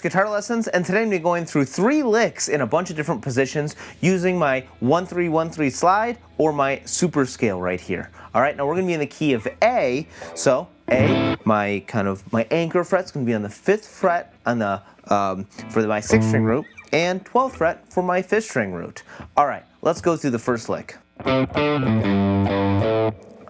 Guitar Lessons, and today I'm going to be going through 3 licks in a bunch of different positions using my 1-3-1-3 slide or my super scale right here. Alright, now we're going to be in the key of A, so A, my anchor fret's going to be on the 5th fret on the for my 6th string root, and 12th fret for my 5th string root. Alright, let's go through the first lick.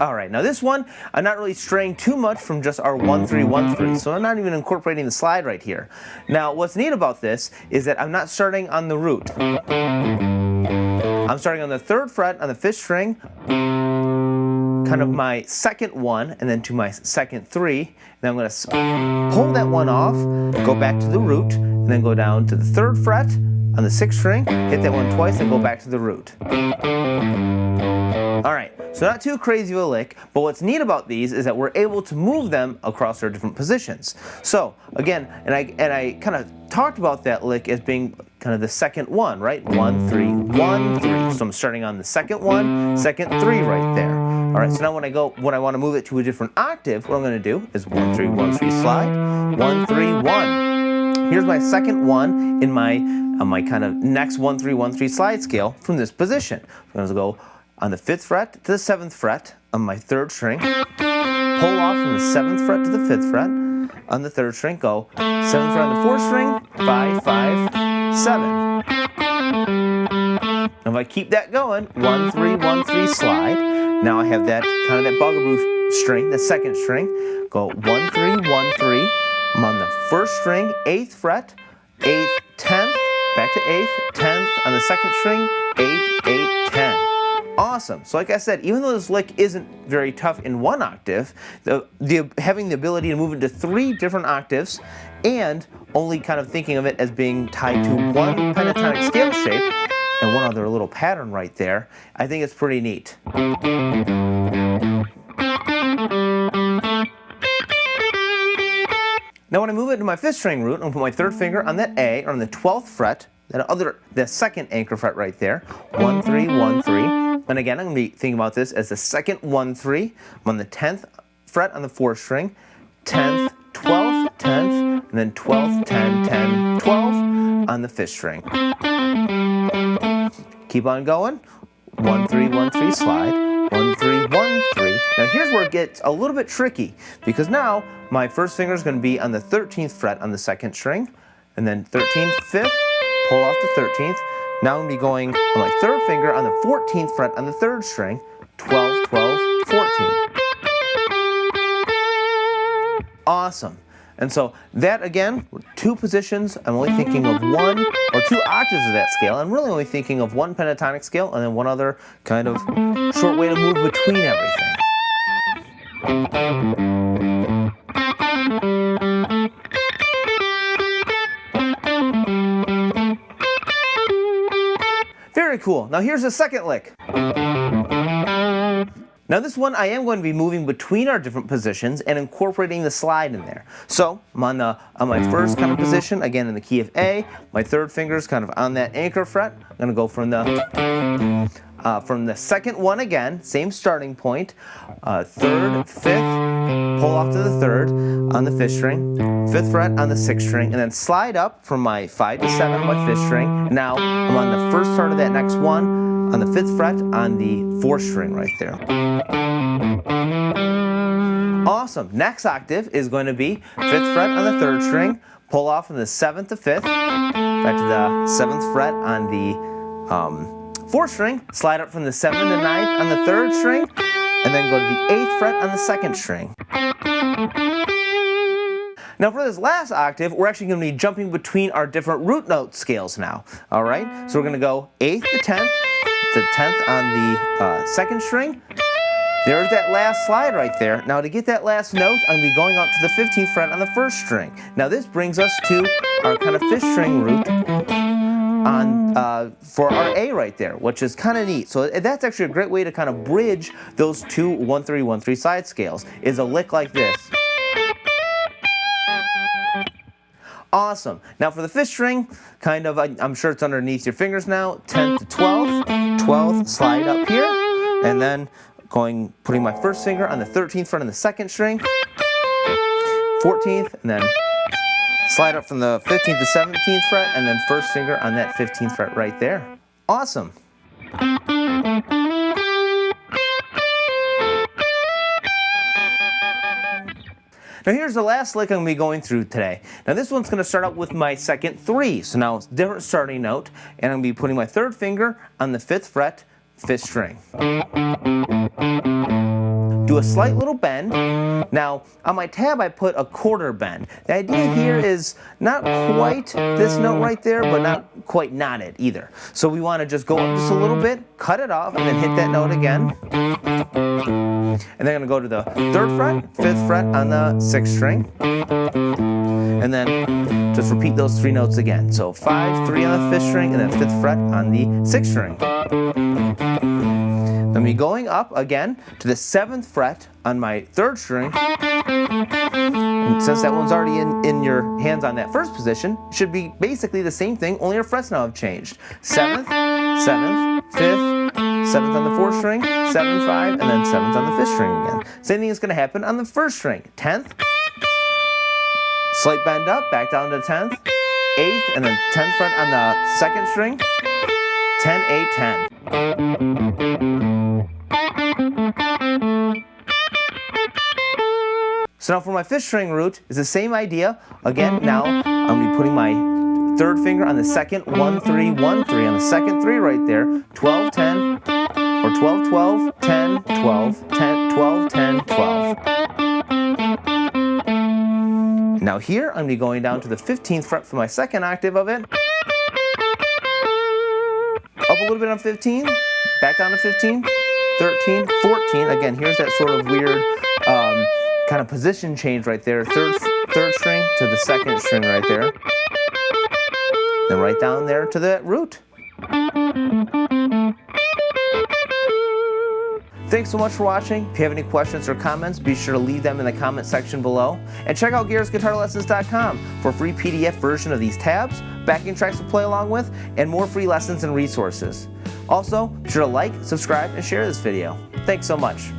Alright, now this one, I'm not really straying too much from just our 1-3-1-3, so I'm not even incorporating the slide right here. Now, what's neat about this is that I'm not starting on the root. I'm starting on the 3rd fret on the 5th string, kind of my 2nd 1, and then to my 2nd 3, and then I'm going to pull that 1 off, go back to the root, and then go down to the 3rd fret on the 6th string, hit that 1 twice, and go back to the root. Alright, so not too crazy of a lick, but what's neat about these is that we're able to move them across our different positions. So, again, and I kind of talked about that lick as being kind of the second 1, right? 1-3-1-3. So I'm starting on the 2nd 1, 2nd 3 right there. Alright, so now when I want to move it to a different octave, what I'm going to do is 1-3-1-3 slide, 1-3-1. Here's my 2nd 1 in my kind of next 1-3-1-3 slide scale from this position. I'm going to go on the 5th fret to the 7th fret on my 3rd string, pull off from the 7th fret to the 5th fret on the 3rd string, go 7th fret on the 4th string, 5, 5, 7. If I keep that going, 1-3-1-3 slide. Now I have that kind of that bugaboo string, the 2nd string, go 1-3-1-3. I'm on the 1st string, 8th fret, 8th, 10th, back to 8th, 10th on the 2nd string, 8, 8, 10. Awesome. So like I said, even though this lick isn't very tough in 1 octave, having the ability to move into 3 different octaves and only kind of thinking of it as being tied to 1 pentatonic scale shape and 1 other little pattern right there, I think it's pretty neat. Now when I move it to my 5th string root, I'm going to put my 3rd finger on that A, or on the 12th fret, the 2nd anchor fret right there, 1-3-1-3. And again, I'm going to be thinking about this as the 2nd 1-3. I'm on the 10th fret on the 4th string, 10th, 12th, 10th, and then 12th, 10, 10, 12 on the 5th string. Keep on going, 1-3-1-3 slide, 1-3-1-3. Now here's where it gets a little bit tricky, because now my 1st finger is going to be on the 13th fret on the 2nd string, and then 13th, 5th, pull off the 13th. Now I'm going to be going on my 3rd finger on the 14th fret on the 3rd string, 12, 12, 14. Awesome. And so that, again, 2 positions, I'm only thinking of 1 or 2 octaves of that scale. I'm really only thinking of 1 pentatonic scale and then 1 other kind of short way to move between everything. Very cool. Now here's the 2nd lick. Now this one I am going to be moving between our different positions and incorporating the slide in there. So I'm on my 1st kind of position, again in the key of A. My 3rd finger is kind of on that anchor fret. I'm going to go from the 2nd 1 again, same starting point. 3rd, 5th, pull off to the 3rd on the 5th string, 5th fret on the 6th string, and then slide up from my 5 to 7 on my 5th string. Now I'm on the 1st part of that next one on the 5th fret on the 4th string right there. Awesome. Next octave is going to be 5th fret on the 3rd string, pull off from the 7th to 5th, back to the 7th fret on the 4th string, slide up from the 7th to 9th on the 3rd string, and then go to the 8th fret on the 2nd string. Now for this last octave, we're actually going to be jumping between our different root note scales now. Alright, so we're going to go 8th to 10th, to 10th on the 2nd string. There's that last slide right there. Now to get that last note, I'm going to be going up to the 15th fret on the 1st string. Now this brings us to our kind of 5th string root on for our A right there, which is kind of neat. So that's actually a great way to kind of bridge those 2 1-3-1-3 slide scales, is a lick like this. Awesome. Now for the 5th string, kind of, I'm sure it's underneath your fingers now, 10th to 12th, 12th, slide up here, and then putting my 1st finger on the 13th fret on the 2nd string, 14th, and then Slide up from the 15th to 17th fret, and then first finger on that 15th fret right there. Awesome. Now here's the last lick I'm going to be going through today. Now this one's going to start out with my second 3. So now it's a different starting note, and I'm going to be putting my third finger on the 5th fret, 5th string. Do a slight little bend. Now on my tab I put a quarter bend. The idea here is not quite this note right there, but not quite not it either. So we want to just go up just a little bit, cut it off, and then hit that note again. And then I'm going to go to the 3rd fret, 5th fret on the 6th string. And then just repeat those 3 notes again. So 5, 3 on the 5th string, and then 5th fret on the 6th string. Then we're going up again to the 7th fret on my 3rd string. And since that one's already in your hands on that first position, it should be basically the same thing, only our frets now have changed. 7th, 7th, 5th, 7th on the 4th string, 7, 5, and then 7th on the 5th string again. Same thing is going to happen on the 1st string. 10th, slight bend up, back down to 10th, 8th, and then 10th fret on the 2nd string, 10, 8, 10. So now for my 5th string root, it's the same idea. Again, now I'm going to be putting my 3rd finger on the 2nd 1, 3, 1, 3 on the 2nd 3 right there. 12, 10, or 12, 12, 10, 12, 10, 12, 10, 12. Now here I'm going to be going down to the 15th fret for my 2nd octave of it. Up a little bit on 15, back down to 15, 13, 14. Again, here's that sort of weird kind of position change right there. Third string to the 2nd string right there. Then right down there to the root. Thanks so much for watching. If you have any questions or comments, be sure to leave them in the comment section below. And check out Garret'sGuitarLessons.com for a free PDF version of these tabs, backing tracks to play along with, and more free lessons and resources. Also, be sure to like, subscribe, and share this video. Thanks so much.